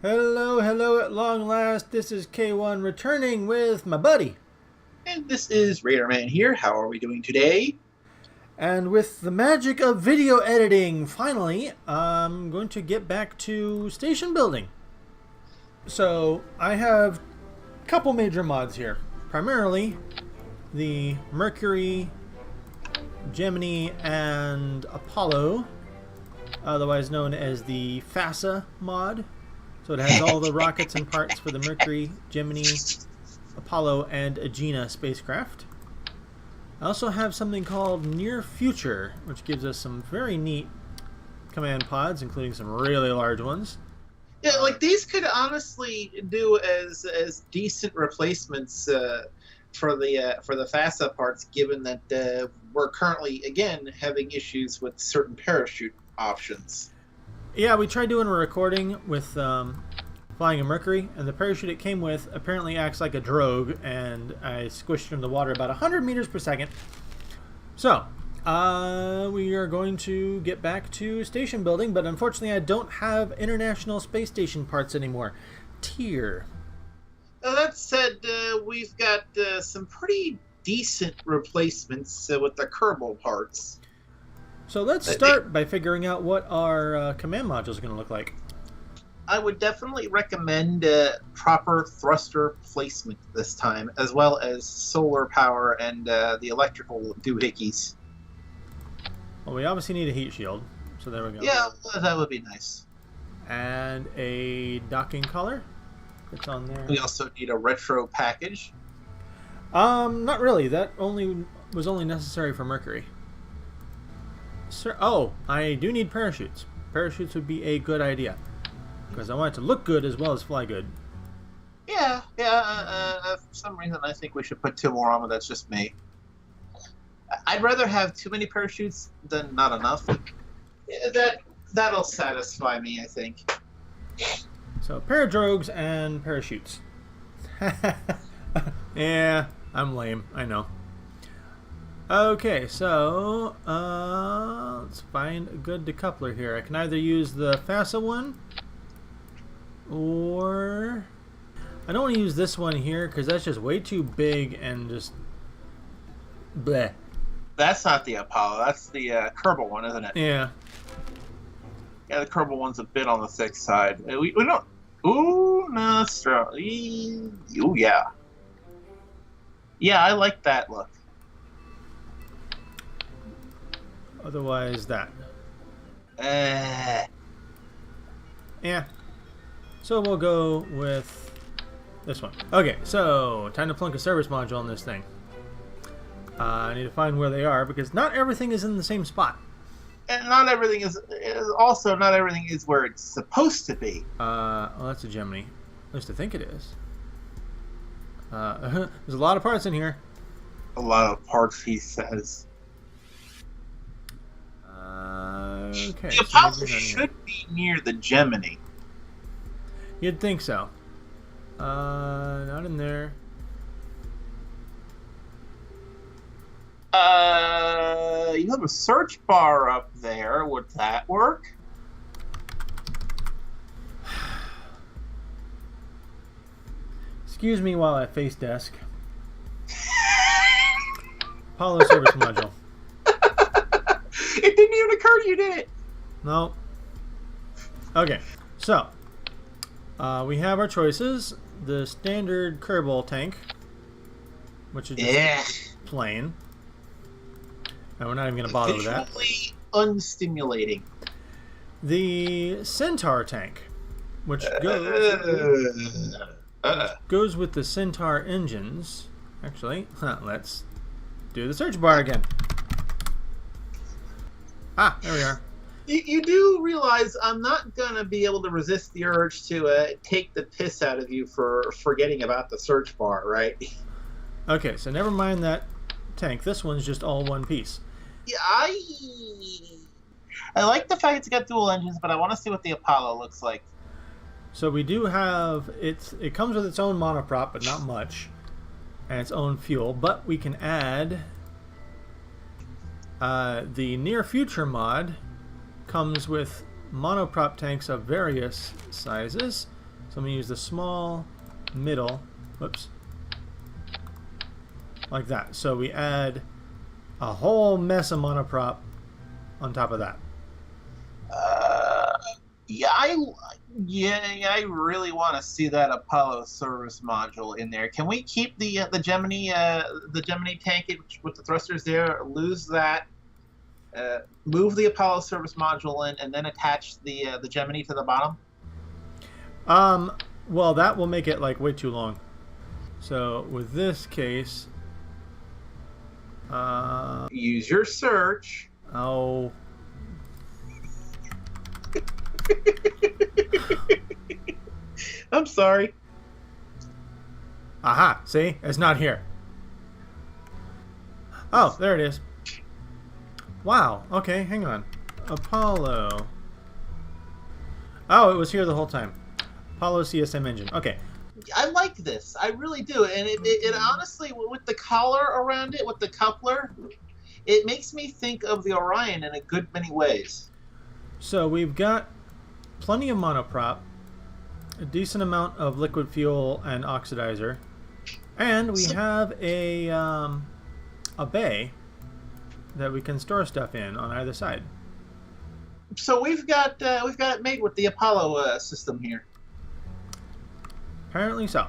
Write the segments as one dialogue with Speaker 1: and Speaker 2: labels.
Speaker 1: Hello, hello at long last. This is K1 returning with my buddy.
Speaker 2: And this is RaiderMan here. How are we doing today?
Speaker 1: And with the magic of video editing, finally, I'm going to get back to station building. So, I have a couple major mods here. Primarily, the Mercury, Gemini, and Apollo, otherwise known as the FASA mod. So it has all the rockets and parts for the Mercury, Gemini, Apollo, and Agena spacecraft. I also have something called Near Future, which gives us some very neat command pods, including some really large ones.
Speaker 2: Yeah, like these could honestly do as decent replacements for the FASA parts, given that we're currently again having issues with certain parachute options.
Speaker 1: Yeah, we tried doing a recording with flying a Mercury, and the parachute it came with apparently acts like a drogue, and I squished it in the water about 100 meters per second. So, we are going to get back to station building, but unfortunately I don't have International Space Station parts anymore. Tier.
Speaker 2: That said, we've got some pretty decent replacements with the Kerbal parts.
Speaker 1: So let's start by figuring out what our command module is going to look like.
Speaker 2: I would definitely recommend proper thruster placement this time, as well as solar power and the electrical doohickeys.
Speaker 1: Well, we obviously need a heat shield, so there we go.
Speaker 2: Yeah, that would be nice.
Speaker 1: And a docking collar. It's on there.
Speaker 2: We also need a retro package.
Speaker 1: Not really. That was only necessary for Mercury. Sir, oh, I do need parachutes. Parachutes would be a good idea, because I want it to look good as well as fly good.
Speaker 2: Yeah. For some reason, I think we should put 2 more on, but that's just me. I'd rather have too many parachutes than not enough. Yeah, that'll satisfy me, I think.
Speaker 1: So, paradrogues and parachutes. Yeah, I'm lame. I know. Okay, so let's find a good decoupler here. I can either use the FASA one, or I don't want to use this one here because that's just way too big and just bleh.
Speaker 2: That's not the Apollo. That's the Kerbal one, isn't it?
Speaker 1: Yeah.
Speaker 2: Yeah, the Kerbal one's a bit on the thick side. We don't. Ooh, no, that's strong. Ooh, yeah. Yeah, I like that look.
Speaker 1: Otherwise, that. Yeah. So we'll go with this one. Okay, so time to plunk a service module on this thing. I need to find where they are because not everything is in the same spot.
Speaker 2: And not everything is also not everything is where it's supposed to be.
Speaker 1: Well, that's a Gemini. At least I think it is. There's a lot of parts in here.
Speaker 2: A lot of parts, he says.
Speaker 1: Okay.
Speaker 2: The Apollo should be near the Gemini.
Speaker 1: You'd think so. Not in there.
Speaker 2: You have a search bar up there. Would that work?
Speaker 1: Excuse me while I face desk. Apollo service module.
Speaker 2: It didn't even occur to you, did it?
Speaker 1: No. Okay, so we have our choices. The standard Kerbal tank, which is just plain. And we're not even going to bother with that.
Speaker 2: Visually unstimulating.
Speaker 1: The Centaur tank, which goes with the Centaur engines. Actually, let's do the search bar again. Ah, there we are.
Speaker 2: You do realize I'm not going to be able to resist the urge to take the piss out of you for forgetting about the search bar, right?
Speaker 1: Okay, so never mind that tank. This one's just all one piece.
Speaker 2: Yeah, I like the fact it's got dual engines, but I want to see what the Apollo looks like.
Speaker 1: So we do have it comes with its own monoprop, but not much, and its own fuel. But we can add the Near Future mod. Comes with monoprop tanks of various sizes, So I'm going to use the small, middle, whoops, like that. So we add a whole mess of monoprop on top of that.
Speaker 2: Yeah, I really want to see that Apollo service module in there. Can we keep the Gemini tank with the thrusters there? Lose that. Move the Apollo service module in, and then attach the Gemini to the bottom.
Speaker 1: Well, that will make it like way too long. So with this case,
Speaker 2: use your search.
Speaker 1: Oh.
Speaker 2: I'm sorry.
Speaker 1: Aha, see? It's not here. Oh, there it is. Wow, okay, hang on. Apollo. Oh, it was here the whole time. Apollo CSM engine. Okay.
Speaker 2: I like this. I really do. And it honestly, with the collar around it, with the coupler, it makes me think of the Orion in a good many ways.
Speaker 1: So we've got plenty of monoprop, a decent amount of liquid fuel and oxidizer, and we have a bay that we can store stuff in on either side.
Speaker 2: So we've got it made with the Apollo system here.
Speaker 1: Apparently so.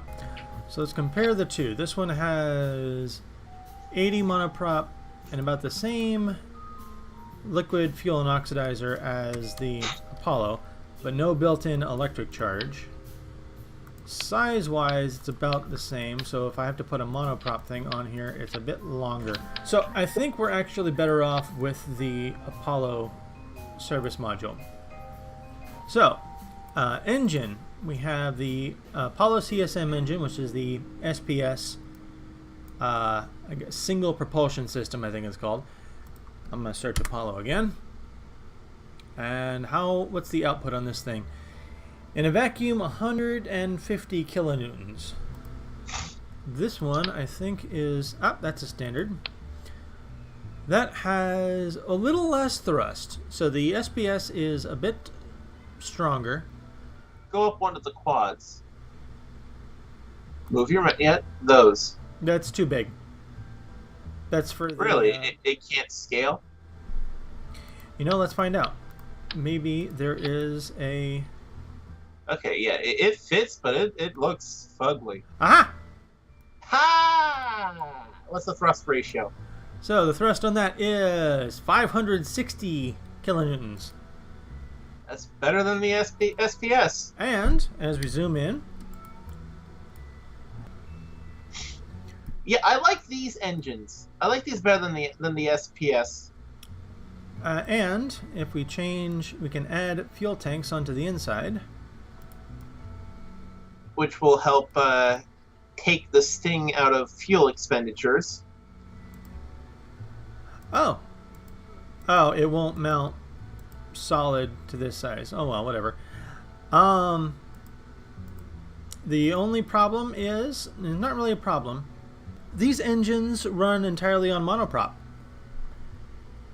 Speaker 1: So let's compare the two. This one has 80 monoprop and about the same liquid fuel and oxidizer as the Apollo, but no built-in electric charge. Size-wise, it's about the same, so if I have to put a monoprop thing on here, it's a bit longer. So I think we're actually better off with the Apollo service module. So, engine, we have the Apollo CSM engine, which is the SPS I guess single propulsion system, I think it's called. I'm going to search Apollo again. And what's the output on this thing? In a vacuum, 150 kilonewtons. This one, I think, is... that's a standard. That has a little less thrust. So the SPS is a bit stronger.
Speaker 2: Go up one of the quads. Move your... Yeah, those.
Speaker 1: That's too big. That's for the...
Speaker 2: Really? It can't scale?
Speaker 1: You know, let's find out. Maybe there is a...
Speaker 2: Okay, yeah, it fits, but it looks fugly.
Speaker 1: Aha!
Speaker 2: Ha! What's the thrust ratio?
Speaker 1: So the thrust on that is 560 kilonewtons.
Speaker 2: That's better than the SPS.
Speaker 1: And as we zoom in,
Speaker 2: yeah, I like these engines. I like these better than the SPS.
Speaker 1: And if we change, we can add fuel tanks onto the inside,
Speaker 2: which will help take the sting out of fuel expenditures.
Speaker 1: Oh, it won't mount solid to this size. Oh well, whatever. The only problem is, not really a problem, these engines run entirely on monoprop.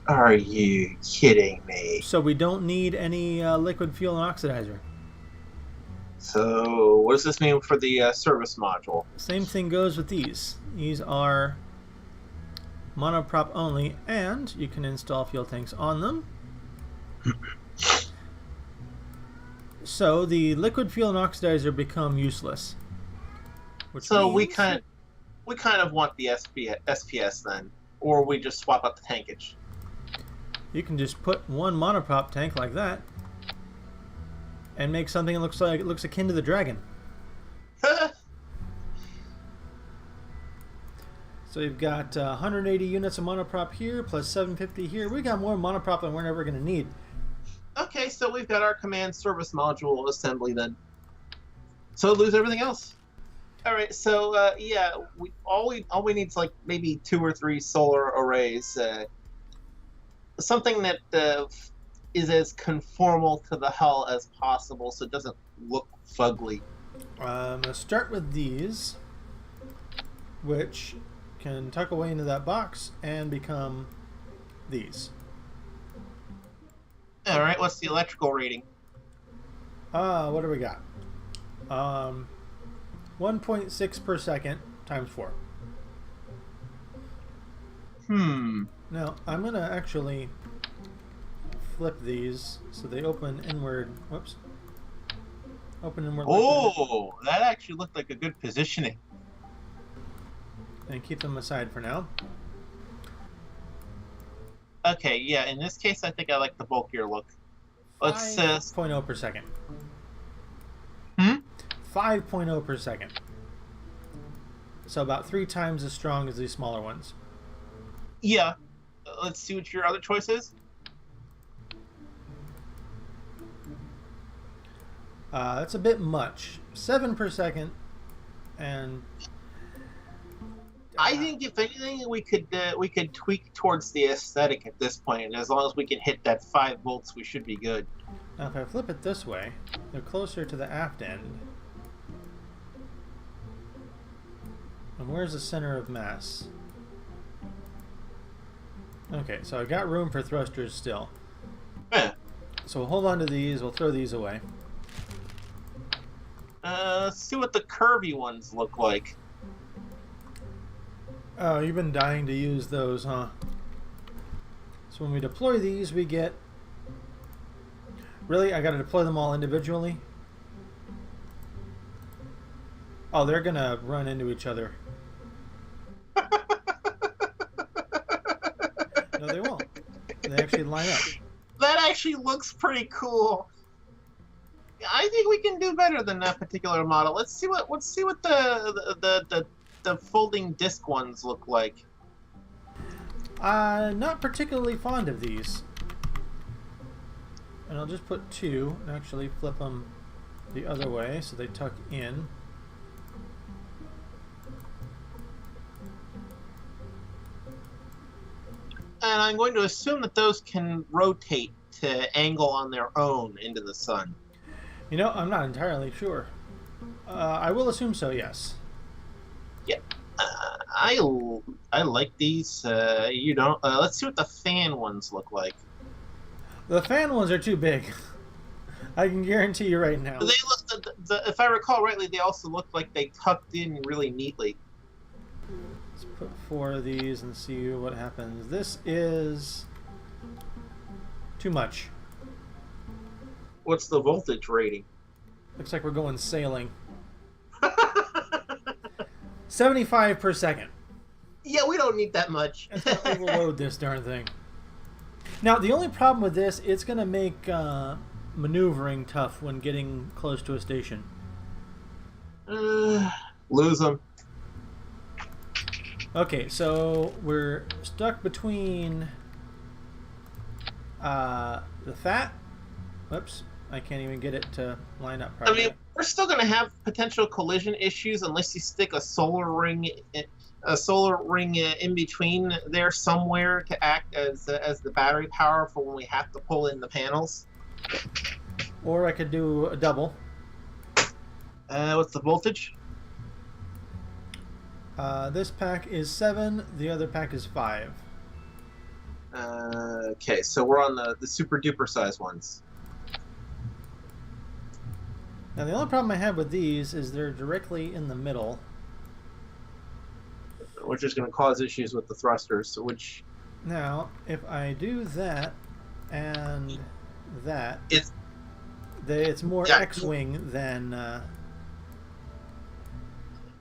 Speaker 2: Are you kidding me?
Speaker 1: So we don't need any liquid fuel and oxidizer.
Speaker 2: So what does this mean for the service module?
Speaker 1: Same thing goes with these. These are monoprop only, and you can install fuel tanks on them. So the liquid fuel and oxidizer become useless.
Speaker 2: So we kind of want the SPS then, or we just swap out the tankage.
Speaker 1: You can just put one monoprop tank like that and make something that looks akin to the Dragon. So you've got 180 units of monoprop here, plus 750 here. We got more monoprop than we're ever going to need.
Speaker 2: Okay, so we've got our command service module assembly then. So lose everything else. All right, so yeah, all we need is like maybe 2 or 3 solar arrays. Something that is as conformal to the hull as possible, so it doesn't look fugly.
Speaker 1: I'm going to start with these, which can tuck away into that box and become these.
Speaker 2: All right, what's the electrical rating?
Speaker 1: What do we got? 1.6 per second times 4. Now, I'm going to actually flip these so they open inward. Whoops. Open inward.
Speaker 2: Oh, like that actually looked like a good positioning.
Speaker 1: And keep them aside for now.
Speaker 2: Okay, yeah, in this case, I think I like the bulkier look. Let's
Speaker 1: 5.0 per second. 5.0 per second. So about 3 times as strong as these smaller ones.
Speaker 2: Yeah. Let's see what your other choice is.
Speaker 1: That's a bit much. 7 per second, and
Speaker 2: I think if anything, we could tweak towards the aesthetic at this point, and as long as we can hit that 5 volts, we should be good.
Speaker 1: Now, if I flip it this way, they're closer to the aft end. And where's the center of mass? Okay, so I've got room for thrusters still.
Speaker 2: Yeah.
Speaker 1: So we'll hold on to these. We'll throw these away.
Speaker 2: Let's see what the curvy ones look like.
Speaker 1: Oh, you've been dying to use those, huh? So when we deploy these, we get... Really? I gotta deploy them all individually? Oh, they're gonna run into each other. No, they won't. They actually line up.
Speaker 2: That actually looks pretty cool. I think we can do better than that particular model. Let's see what the folding disc ones look like.
Speaker 1: Not particularly fond of these. And I'll just put 2 and actually flip them the other way so they tuck in.
Speaker 2: And I'm going to assume that those can rotate to angle on their own into the sun.
Speaker 1: You know, I'm not entirely sure. I will assume so, yes.
Speaker 2: Yeah, I like these. You don't. Let's see what the fan ones look like.
Speaker 1: The fan ones are too big. I can guarantee you right now.
Speaker 2: They look. If I recall rightly, they also look like they tucked in really neatly.
Speaker 1: Let's put 4 of these and see what happens. This is too much.
Speaker 2: What's the voltage rating?
Speaker 1: Looks like we're going sailing. 75 per second.
Speaker 2: Yeah, we don't need that much.
Speaker 1: That's gonna overload this darn thing. Now, the only problem with this, it's gonna make maneuvering tough when getting close to a station.
Speaker 2: Lose them.
Speaker 1: Okay, so we're stuck between the fat. Whoops, I can't even get it to line up properly.
Speaker 2: I mean, we're still going to have potential collision issues unless you stick a solar ring in between there somewhere to act as the battery power for when we have to pull in the panels.
Speaker 1: Or I could do a double.
Speaker 2: What's the voltage?
Speaker 1: This pack is 7, the other pack is 5.
Speaker 2: Okay, so we're on the super duper size ones.
Speaker 1: Now the only problem I have with these is they're directly in the middle.
Speaker 2: Which is going to cause issues with the thrusters, which...
Speaker 1: Now, if I do that and that,
Speaker 2: It's
Speaker 1: more
Speaker 2: yeah.
Speaker 1: X-Wing than...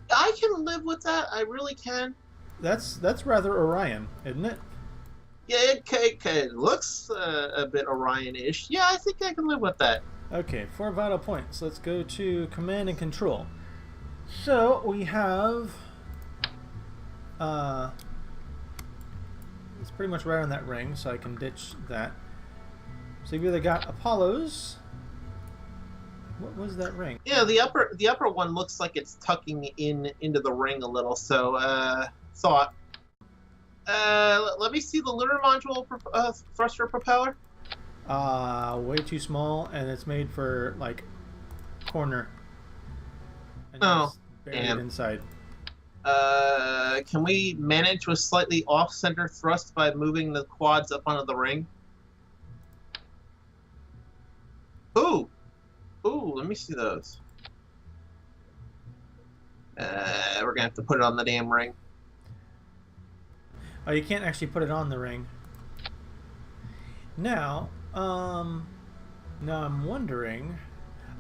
Speaker 2: I can live with that, I really can.
Speaker 1: That's rather Orion, isn't it?
Speaker 2: Yeah, it looks a bit Orion-ish. Yeah, I think I can live with that.
Speaker 1: Okay, 4 vital points. Let's go to command and control. So we have it's pretty much right on that ring, so I can ditch that. So you've either got Apollos. What was that ring?
Speaker 2: Yeah, the upper one looks like it's tucking into the ring a little. So thought. Let me see the lunar module thruster propeller.
Speaker 1: Way too small, and it's made for like corner. And
Speaker 2: Oh,
Speaker 1: it's buried
Speaker 2: damn.
Speaker 1: inside.
Speaker 2: Can we manage with slightly off-center thrust by moving the quads up onto the ring? Ooh, let me see those. We're gonna have to put it on the damn ring.
Speaker 1: Oh, you can't actually put it on the ring. Now I'm wondering.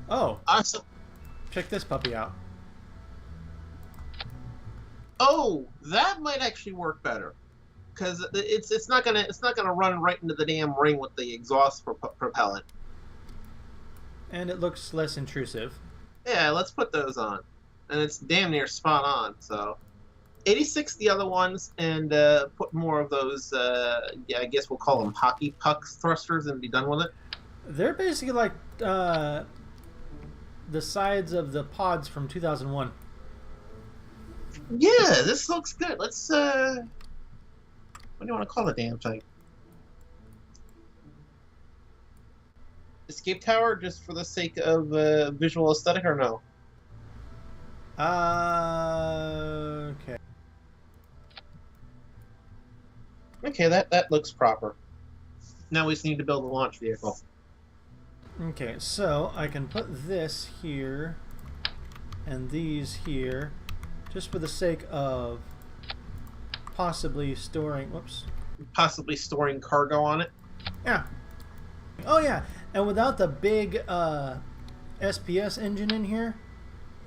Speaker 1: Oh,
Speaker 2: Awesome.
Speaker 1: check this puppy out.
Speaker 2: Oh, that might actually work better, because it's not gonna run right into the damn ring with the exhaust propellant.
Speaker 1: And it looks less intrusive.
Speaker 2: Yeah, let's put those on, and it's damn near spot on. So, 86 the other ones, and put more of those. Yeah, I guess we'll call them hockey puck thrusters, and be done with it.
Speaker 1: They're basically like the sides of the pods from 2001.
Speaker 2: Yeah, this looks good. Let's what do you want to call the damn thing? Escape tower, just for the sake of visual aesthetic, or no?
Speaker 1: Okay.
Speaker 2: Okay, that looks proper. Now we just need to build a launch vehicle.
Speaker 1: Okay, so I can put this here and these here, just for the sake of possibly storing. Whoops.
Speaker 2: Possibly storing cargo on it.
Speaker 1: Yeah. Oh yeah, and without the big SPS engine in here,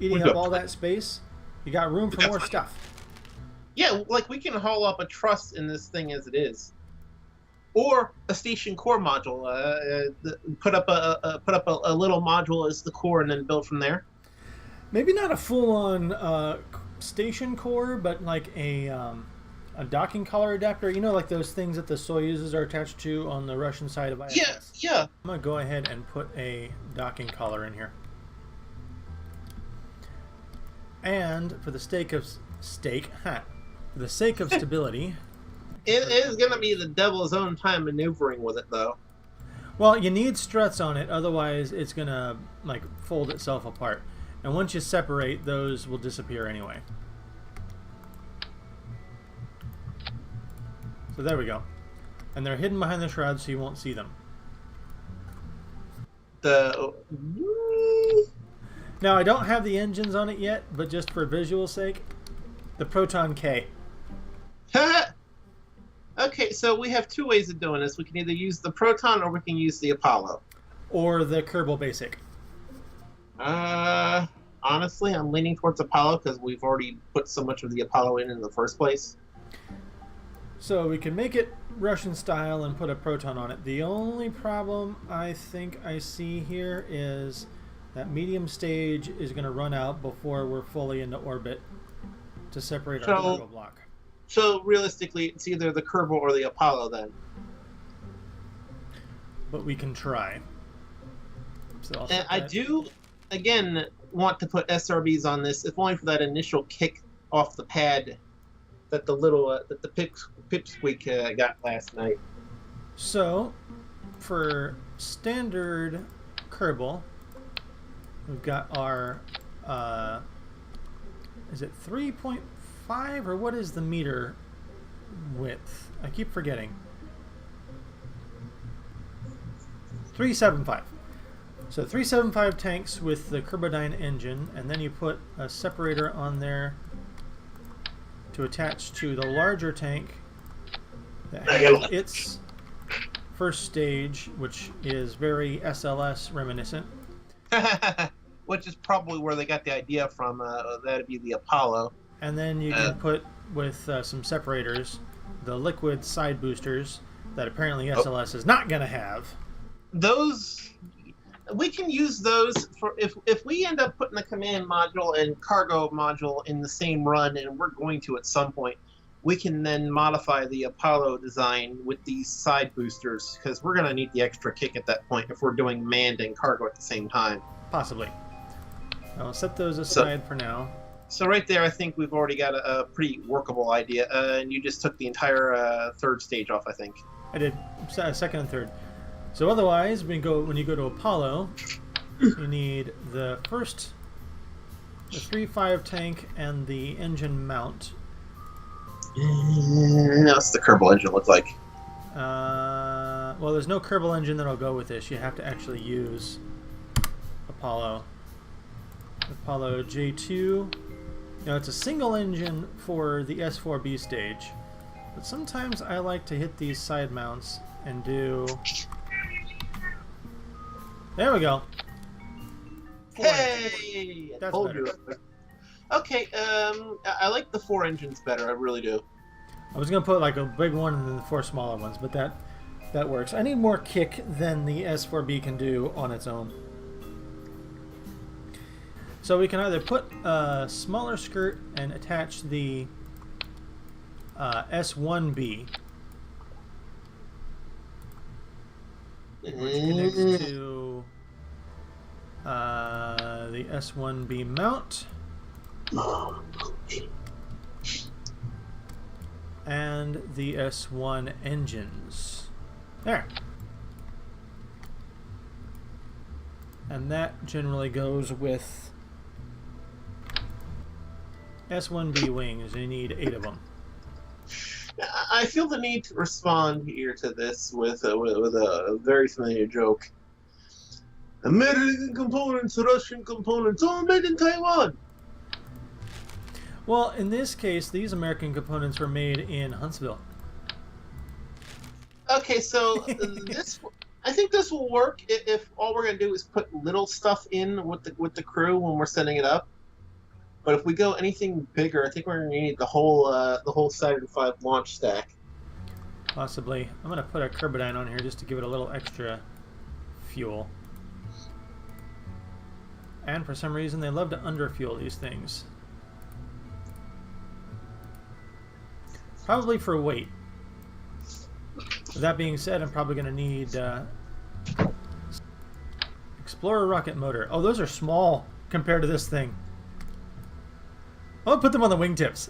Speaker 1: eating up all that space, you got room for more stuff.
Speaker 2: Yeah, like we can haul up a truss in this thing as it is, or a station core module. Put up a little module as the core, and then build from there.
Speaker 1: Maybe not a full-on station core, but like a docking collar adapter. You know, like those things that the Soyuzes are attached to on the Russian side of ISS.
Speaker 2: Yeah.
Speaker 1: I'm gonna go ahead and put a docking collar in here. And for the sake of stability,
Speaker 2: it is gonna be the devil's own time maneuvering with it, though.
Speaker 1: well, you need struts on it, otherwise it's gonna like fold itself apart. And once you separate, those will disappear anyway. So there we go. And they're hidden behind the shroud, so you won't see them. Now, I don't have the engines on it yet, but just for visual sake, the Proton K.
Speaker 2: Okay, so we have two ways of doing this. We can either use the Proton or we can use the Apollo.
Speaker 1: Or the Kerbal Basic.
Speaker 2: Honestly, I'm leaning towards Apollo because we've already put so much of the Apollo in the first place.
Speaker 1: So we can make it Russian style and put a Proton on it. The only problem I think I see here is that medium stage is going to run out before we're fully into orbit to separate our cargo block.
Speaker 2: So realistically, it's either the Kerbal or the Apollo then.
Speaker 1: But we can try. So
Speaker 2: and I do, again, want to put SRBs on this, if only for that initial kick off the pad that the pipsqueak got last night.
Speaker 1: So, for standard Kerbal, we've got our, is it 3.5 or what is the meter width? I keep forgetting. 375. So 375 tanks with the Kerbodyne engine, and then you put a separator on there to attach to the larger tank that has its first stage, which is very SLS reminiscent.
Speaker 2: Which is probably where they got the idea from. That'd be the Apollo.
Speaker 1: And then you can put, with some separators, the liquid side boosters that apparently SLS is not going to have.
Speaker 2: Those... We can use those for if we end up putting the command module and cargo module in the same run, and we're going to at some point, we can then modify the Apollo design with these side boosters, because we're going to need the extra kick at that point if we're doing manned and cargo at the same time.
Speaker 1: Possibly. I'll set those aside for now.
Speaker 2: So right there, I think we've already got a pretty workable idea, and you just took the entire third stage off, I think.
Speaker 1: I did. Second and third. So otherwise, when you go to Apollo, you need the 3.5 tank and the engine mount.
Speaker 2: What's the Kerbal engine look like?
Speaker 1: Well, there's no Kerbal engine that'll go with this. You have to actually use Apollo. Apollo J2 Now it's a single engine for the S4B stage, but sometimes I like to hit these side mounts and do... There we go.
Speaker 2: Hey!
Speaker 1: That's
Speaker 2: Told
Speaker 1: better.
Speaker 2: you. Okay, I like the 4 engines better. I really do.
Speaker 1: I was going to put like a big one and then the 4 smaller ones, but that works. I need more kick than the S4B can do on its own. So we can either put a smaller skirt and attach the S1B, which connects to the S1B mount, and the S1 engines. There. And that generally goes with S1B wings. You need 8 of them.
Speaker 2: I feel the need to respond here to this with a very familiar joke. American components, Russian components, all made in Taiwan.
Speaker 1: Well, in this case, these American components were made in Huntsville.
Speaker 2: Okay, so I think this will work if all we're gonna do is put little stuff in with the crew when we're setting it up. But if we go anything bigger, I think we're gonna need the whole Saturn V launch stack.
Speaker 1: Possibly. I'm gonna put a Carbidine on here just to give it a little extra fuel. And for some reason, they love to underfuel these things. Probably for weight. With that being said, I'm probably going to need Explorer rocket motor. Oh, those are small compared to this thing. I'll put them on the wingtips.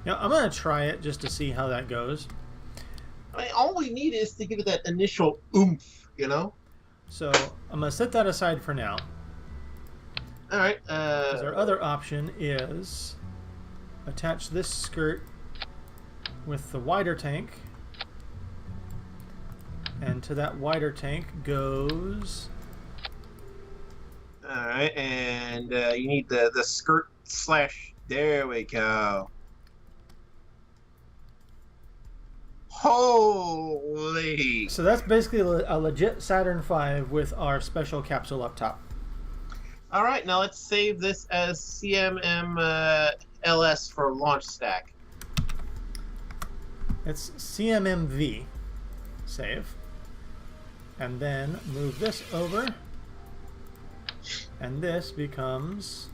Speaker 1: Now, I'm going to try it just to see how that goes.
Speaker 2: I mean, all we need is to give it that initial oomph, you know?
Speaker 1: So I'm going to set that aside for now.
Speaker 2: All right.
Speaker 1: Our other option is attach this skirt with the wider tank, and to that wider tank goes...
Speaker 2: Alright, and you need the skirt slash... There we go. Holy!
Speaker 1: So that's basically a legit Saturn V with our special capsule up top.
Speaker 2: Alright, now let's save this as CMM LS for launch stack.
Speaker 1: It's CMMV. Save. And then move this over. And this becomes...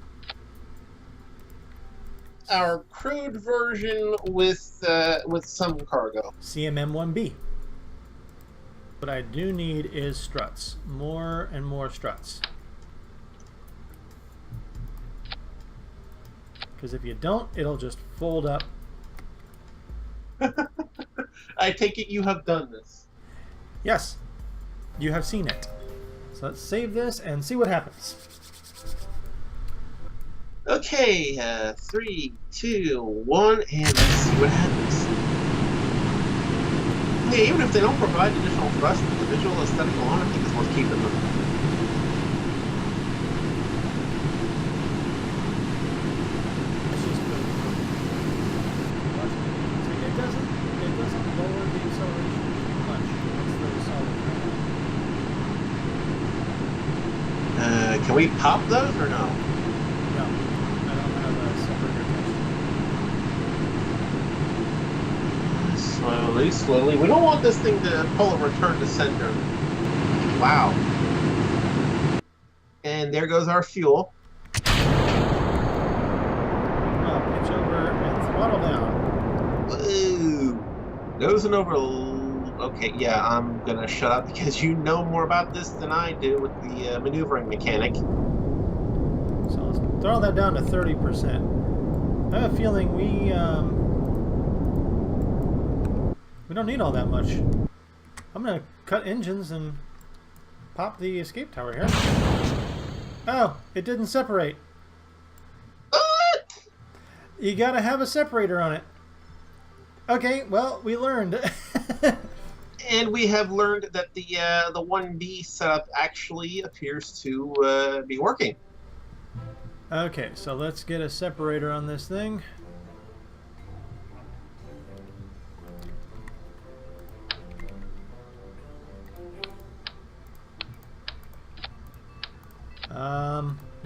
Speaker 2: our crewed version with some cargo.
Speaker 1: CMM1B. What I do need is struts. More and more struts. Because if you don't, it'll just fold up.
Speaker 2: I take it you have done this.
Speaker 1: Yes, you have seen it. So let's save this and see what happens.
Speaker 2: Okay, 3, 2, 1, and let's see what happens. Yeah, even if they don't provide additional thrust, the visual aesthetic alone, I think is worth keeping them.
Speaker 1: It doesn't lower the acceleration too much. It's very solid.
Speaker 2: Can we pop those or no?
Speaker 1: No, I don't have a separator attached.
Speaker 2: Slowly. We don't want this thing to pull a return to sender. Wow. And there goes our fuel.
Speaker 1: Well, pitch over and throttle down.
Speaker 2: Ooh. Nosing over. Okay, yeah, I'm gonna shut up because you know more about this than I do with the maneuvering mechanic.
Speaker 1: So let's throttle that down to 30%. I have a feeling we don't need all that much. I'm gonna cut engines and pop the escape tower here. Oh, it didn't separate.
Speaker 2: What?
Speaker 1: You gotta have a separator on it. Okay, well, we learned.
Speaker 2: And we have learned that the 1B setup actually appears to be working.
Speaker 1: Okay, so let's get a separator on this thing.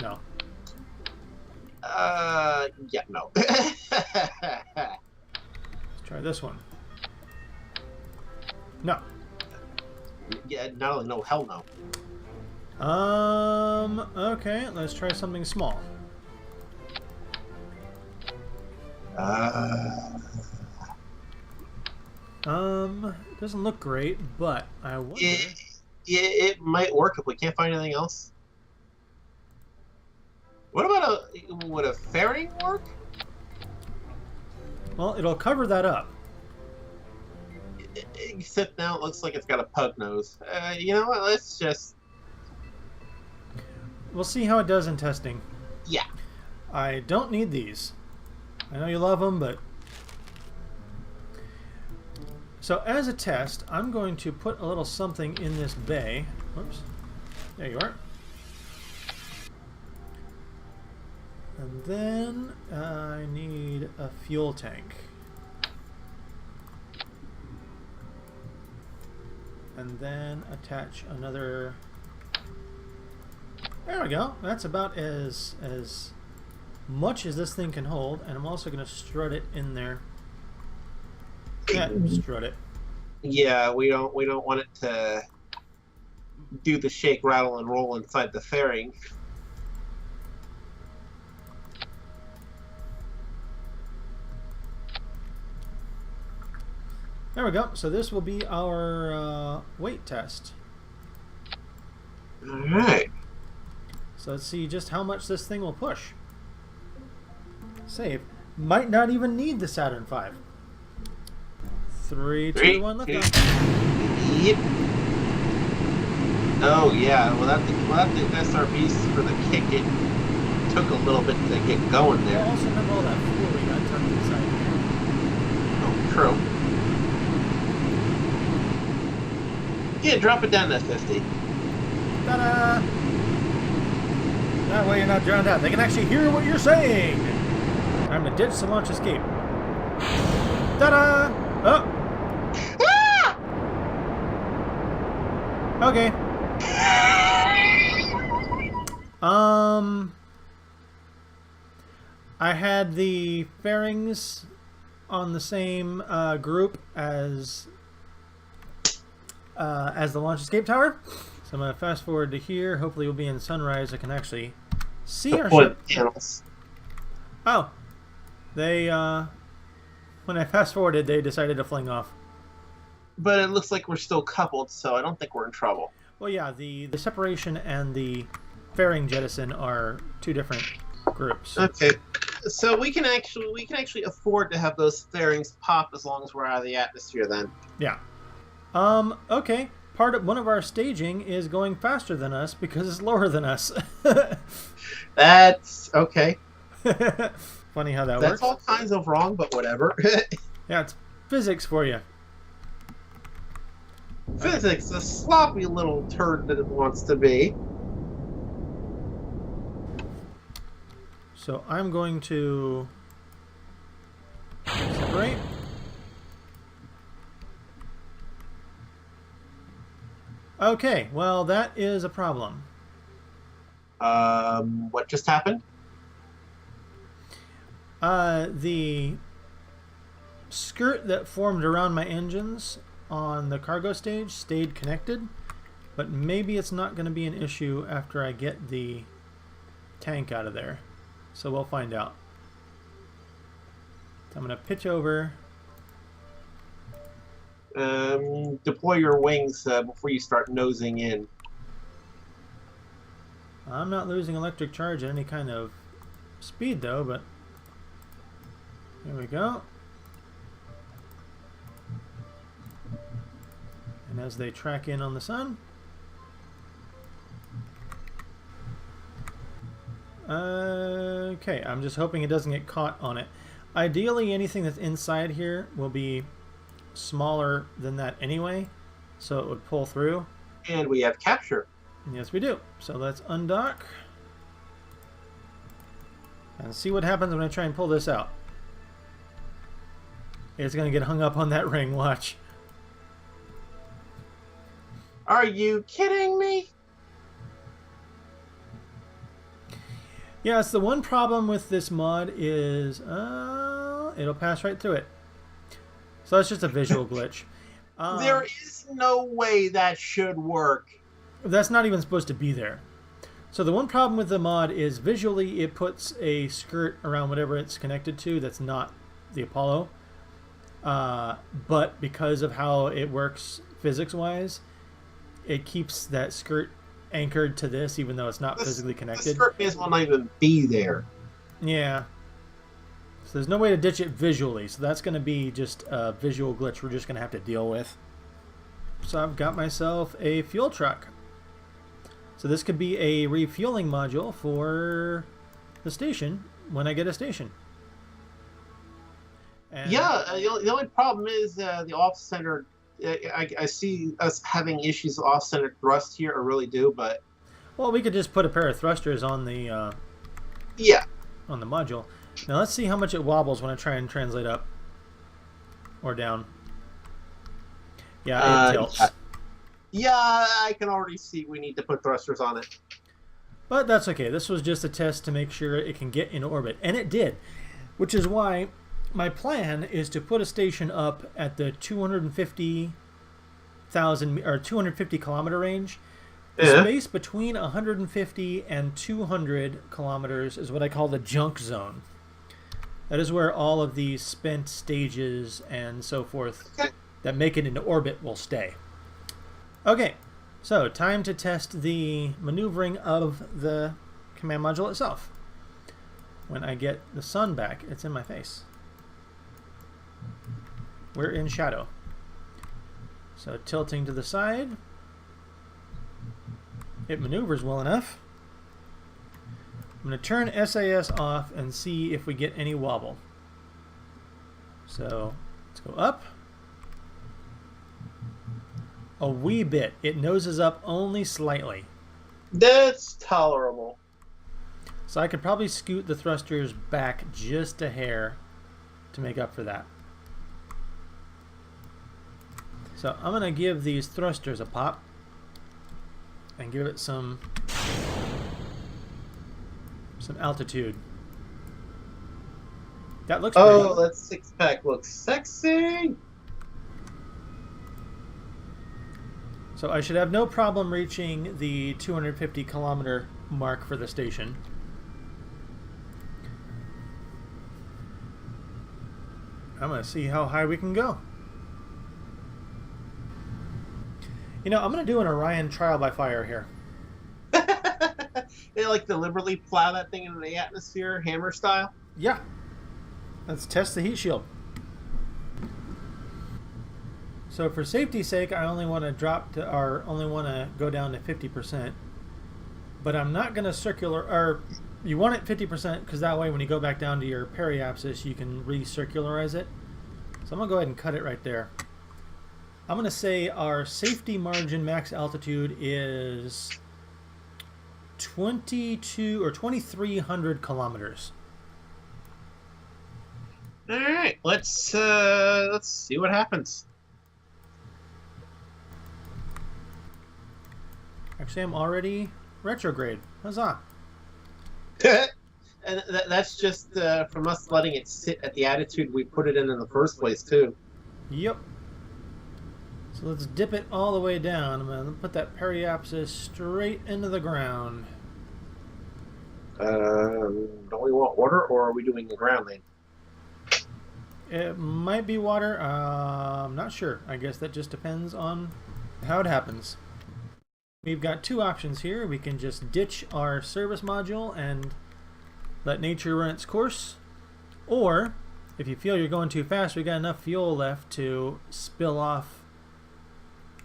Speaker 1: No.
Speaker 2: Yeah, no.
Speaker 1: Let's try this one. No.
Speaker 2: Yeah, not only no, hell no.
Speaker 1: Okay, let's try something small. Doesn't look great, but I wonder.
Speaker 2: It might work if we can't find anything else. What about would a ferry work?
Speaker 1: Well, it'll cover that up.
Speaker 2: Except now it looks like it's got a pug nose. You know what? Let's just.
Speaker 1: We'll see how it does in testing.
Speaker 2: Yeah.
Speaker 1: I don't need these. I know you love them, but... So as a test, I'm going to put a little something in this bay. Whoops. There you are. And then I need a fuel tank. And then attach another... There we go. That's about as much as this thing can hold, and I'm also going to strut it in there. Yeah, strut it.
Speaker 2: Yeah, we don't want it to do the shake, rattle, and roll inside the fairing.
Speaker 1: There we go. So this will be our weight test.
Speaker 2: All right.
Speaker 1: So let's see just how much this thing will push. Save. Might not even need the Saturn V. 3, 2, 1, let's go.
Speaker 2: Yep. Oh yeah. Well, that the SRBs for the kick. It took a little bit to get going there.
Speaker 1: Also remember all that fuel we got tucked inside here.
Speaker 2: Oh, true. Yeah, drop it down to 50.
Speaker 1: Ta-da! That way you're not drowned out. They can actually hear what you're saying. Time to ditch the launch escape. Ta-da! Oh!
Speaker 2: Ah!
Speaker 1: Okay. I had the fairings on the same group as the launch escape tower. So I'm going to fast forward to here. Hopefully we'll be in sunrise. I can actually see our ship.
Speaker 2: Panels.
Speaker 1: Oh. They, when I fast forwarded, they decided to fling off.
Speaker 2: But it looks like we're still coupled, so I don't think we're in trouble.
Speaker 1: Well, yeah, the separation and the fairing jettison are two different groups.
Speaker 2: Okay. So we can actually afford to have those fairings pop as long as we're out of the atmosphere then.
Speaker 1: Yeah. Okay. One of our staging is going faster than us because it's lower than us.
Speaker 2: That's okay.
Speaker 1: Funny how that
Speaker 2: That's
Speaker 1: works.
Speaker 2: all kinds of wrong, but whatever.
Speaker 1: Yeah, it's physics for you.
Speaker 2: Physics, a sloppy little turd that it wants to be.
Speaker 1: So I'm going to separate. Okay, well that is a problem.
Speaker 2: What just happened?
Speaker 1: The skirt that formed around my engines on the cargo stage stayed connected, but maybe it's not going to be an issue after I get the tank out of there. So we'll find out. So I'm going to pitch over.
Speaker 2: Deploy your wings before you start nosing in.
Speaker 1: I'm not losing electric charge at any kind of speed though, but here we go. And as they track in on the sun. Okay, I'm just hoping it doesn't get caught on it. Ideally, anything that's inside here will be smaller than that anyway, so it would pull through.
Speaker 2: And we have capture.
Speaker 1: Yes, we do. So let's undock. And see what happens when I try and pull this out. It's going to get hung up on that ring, watch.
Speaker 2: Are you kidding me?
Speaker 1: Yes, the one problem with this mod is it'll pass right through it. So it's just a visual glitch.
Speaker 2: There is no way that should work.
Speaker 1: That's not even supposed to be there. So the one problem with the mod is visually it puts a skirt around whatever it's connected to that's not the Apollo. But because of how it works physics-wise, it keeps that skirt anchored to this even though it's not physically connected.
Speaker 2: The skirt may as well not even be there.
Speaker 1: Yeah. So there's no way to ditch it visually. So that's going to be just a visual glitch we're just going to have to deal with. So I've got myself a fuel truck. So this could be a refueling module for the station when I get a station. And
Speaker 2: Yeah, the only problem is the off-center. I see us having issues with off-center thrust here. I really do, but...
Speaker 1: Well, we could just put a pair of thrusters on the...
Speaker 2: yeah.
Speaker 1: On the module. Now let's see how much it wobbles when I try and translate up. Or down. Yeah, it tilts.
Speaker 2: Yeah, I can already see we need to put thrusters on it.
Speaker 1: But that's okay. This was just a test to make sure it can get in orbit. And it did. Which is why my plan is to put a station up at the 250,000 or 250 kilometer range. The space between 150 and 200 kilometers is what I call the junk zone. That is where all of these spent stages and so forth that make it into orbit will stay. Okay, so time to test the maneuvering of the command module itself. When I get the sun back, it's in my face. We're in shadow. So tilting to the side. It maneuvers well enough. I'm going to turn SAS off and see if we get any wobble. So let's go up. A wee bit. It noses up only slightly.
Speaker 2: That's tolerable.
Speaker 1: So I could probably scoot the thrusters back just a hair to make up for that. So I'm going to give these thrusters a pop and give it some altitude. That looks pretty.
Speaker 2: Oh, that six-pack looks sexy.
Speaker 1: So I should have no problem reaching the 250 kilometer mark for the station. I'm going to see how high we can go. You know, I'm going to do an Orion trial by fire here.
Speaker 2: They like deliberately plow that thing into the atmosphere, hammer style.
Speaker 1: Yeah. Let's test the heat shield. So for safety's sake, I only want to go down to 50%. But I'm not going to or you want it 50% because that way when you go back down to your periapsis, you can recircularize it. So I'm going to go ahead and cut it right there. I'm going to say our safety margin max altitude is 22 or 2,300 kilometers.
Speaker 2: All right, let's see what happens.
Speaker 1: Actually, I'm already retrograde. Huzzah!
Speaker 2: And that's just from us letting it sit at the attitude we put it in the first place, too.
Speaker 1: Yep. So let's dip it all the way down. I'm going to put that periapsis straight into the ground.
Speaker 2: Don't we want water, or are we doing the grounding?
Speaker 1: It might be water. I'm not sure. I guess that just depends on how it happens. We've got two options here. We can just ditch our service module and let nature run its course. Or, if you feel you're going too fast, we got enough fuel left to spill off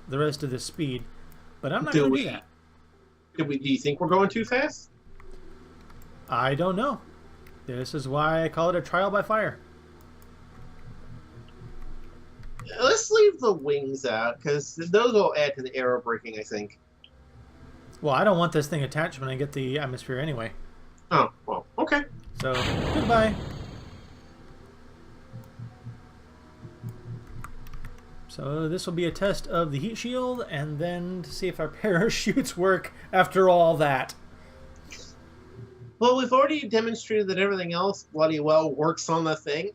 Speaker 1: the rest of the speed. But I'm not going to do that.
Speaker 2: Do you think we're going too fast?
Speaker 1: I don't know. This is why I call it a trial by fire.
Speaker 2: Let's leave the wings out, because those will add to the aero braking, I think.
Speaker 1: Well, I don't want this thing attached when I get the atmosphere anyway.
Speaker 2: Oh, well, okay.
Speaker 1: So, goodbye. So this will be a test of the heat shield, and then to see if our parachutes work after all that.
Speaker 2: Well, we've already demonstrated that everything else bloody well works on the thing.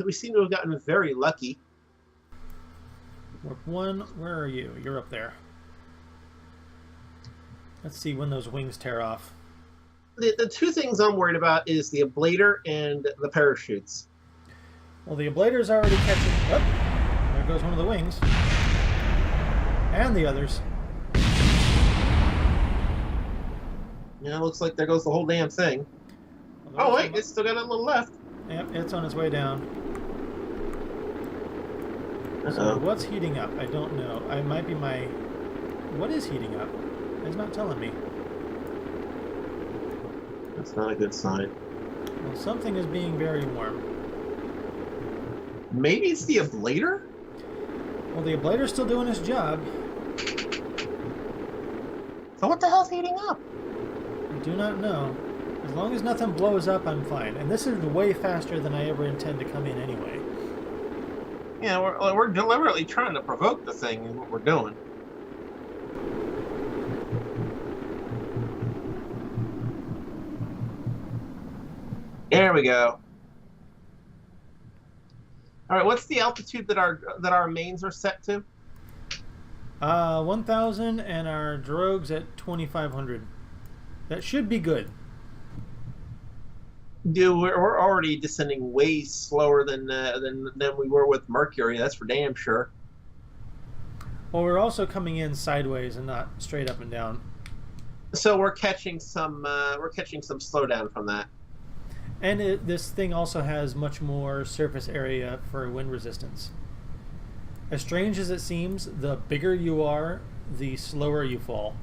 Speaker 2: We seem to have gotten very lucky.
Speaker 1: Warp 1, where are you? You're up there. Let's see when those wings tear off.
Speaker 2: The two things I'm worried about is the ablator and the parachutes.
Speaker 1: Well, the ablator's already catching... Oh, there goes one of the wings. And the others.
Speaker 2: Yeah, it looks like there goes the whole damn thing.
Speaker 1: Well,
Speaker 2: oh, wait, it's still got a little left.
Speaker 1: Yep, it's on its way down.
Speaker 2: Uh-oh.
Speaker 1: So what's heating up? I don't know. I might be my... What is heating up? It's not telling me.
Speaker 2: That's not a good sign.
Speaker 1: Well, something is being very warm.
Speaker 2: Maybe it's the ablator?
Speaker 1: Well, the ablator's still doing its job.
Speaker 2: So what the hell's heating up?
Speaker 1: I do not know. As long as nothing blows up, I'm fine. And this is way faster than I ever intend to come in anyway.
Speaker 2: Yeah, we're deliberately trying to provoke the thing in what we're doing. There we go. All right, what's the altitude that our mains are set to?
Speaker 1: 1,000 and our drogues at 2,500. That should be good.
Speaker 2: Dude, we're already descending way slower than we were with Mercury. That's for damn sure.
Speaker 1: Well, we're also coming in sideways and not straight up and down.
Speaker 2: So we're catching some slowdown from that.
Speaker 1: And this thing also has much more surface area for wind resistance. As strange as it seems, the bigger you are, the slower you fall.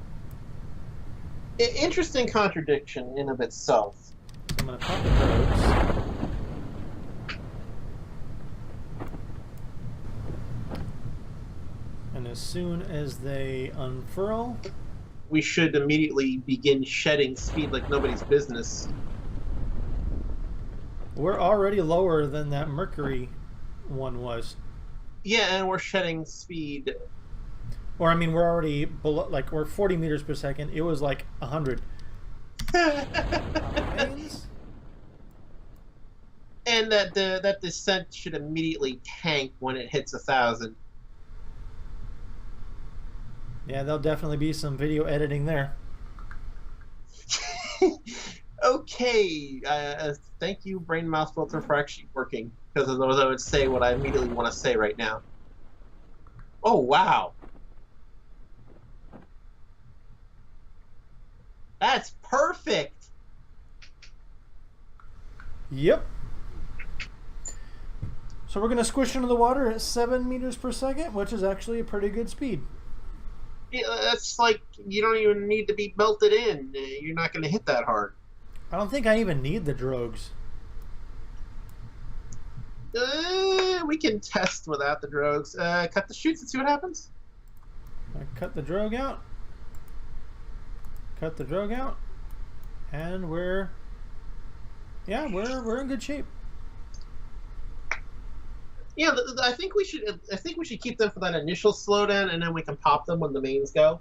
Speaker 2: Interesting contradiction in of itself.
Speaker 1: So I'm going to pop the drogues. And as soon as they unfurl,
Speaker 2: we should immediately begin shedding speed like nobody's business.
Speaker 1: We're already lower than that Mercury one was.
Speaker 2: Yeah, and we're shedding speed.
Speaker 1: Or, I mean, we're already below, like, we're 40 meters per second. It was like 100.
Speaker 2: And that descent should immediately tank when it hits 1,000.
Speaker 1: Yeah, there'll definitely be some video editing there.
Speaker 2: Okay, thank you, brain mouth filter, for actually working, because otherwise I would say what I immediately want to say right now. Oh, wow. That's perfect.
Speaker 1: Yep. So we're going to squish into the water at 7 meters per second, which is actually a pretty good speed.
Speaker 2: Yeah, that's like, you don't even need to be melted in. You're not going to hit that hard.
Speaker 1: I don't think I even need the drogues.
Speaker 2: We can test without the drogues. Cut the chutes and see what happens.
Speaker 1: I cut the drogue out. Cut the drogue out. And we're in good shape.
Speaker 2: Yeah, I think we should keep them for that initial slowdown, and then we can pop them when the mains go.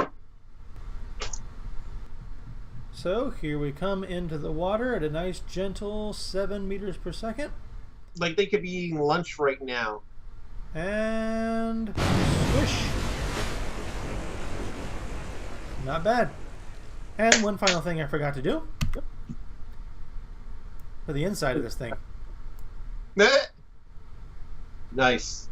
Speaker 1: So here we come into the water at a nice gentle 7 meters per second.
Speaker 2: Like they could be eating lunch right now.
Speaker 1: And swish. Not bad. And one final thing I forgot to do. For the inside of this thing.
Speaker 2: Nice.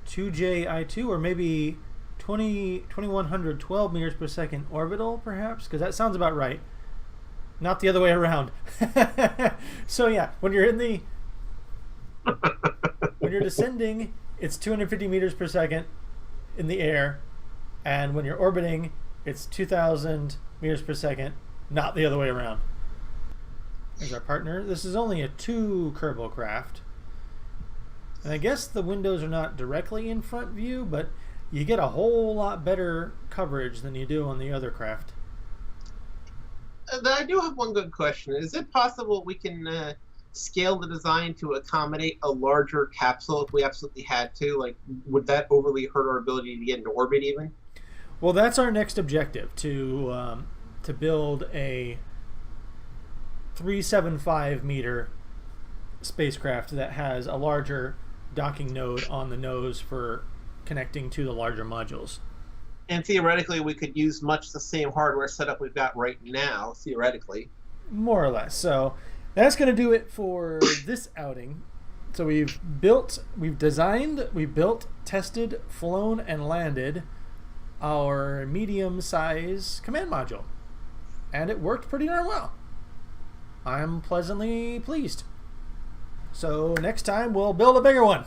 Speaker 1: 2JI2, or maybe 2112 meters per second orbital, perhaps? Because that sounds about right. Not the other way around. So yeah, when you're in the... when you're descending, it's 250 meters per second in the air. And when you're orbiting, it's 2,000 meters per second, not the other way around. There's our partner. This is only a 2 Kerbal craft. And I guess the windows are not directly in front view, but you get a whole lot better coverage than you do on the other craft.
Speaker 2: I do have one good question. Is it possible we can scale the design to accommodate a larger capsule if we absolutely had to? Like, would that overly hurt our ability to get into orbit even?
Speaker 1: Well, that's our next objective, to build a 375 meter spacecraft that has a larger docking node on the nose for connecting to the larger modules.
Speaker 2: And theoretically, we could use much the same hardware setup we've got right now, theoretically.
Speaker 1: More or less. So that's going to do it for this outing. So we've designed, we've built, tested, flown, and landed our medium-size command module. And it worked pretty darn well. I'm pleasantly pleased. So next time we'll build a bigger one.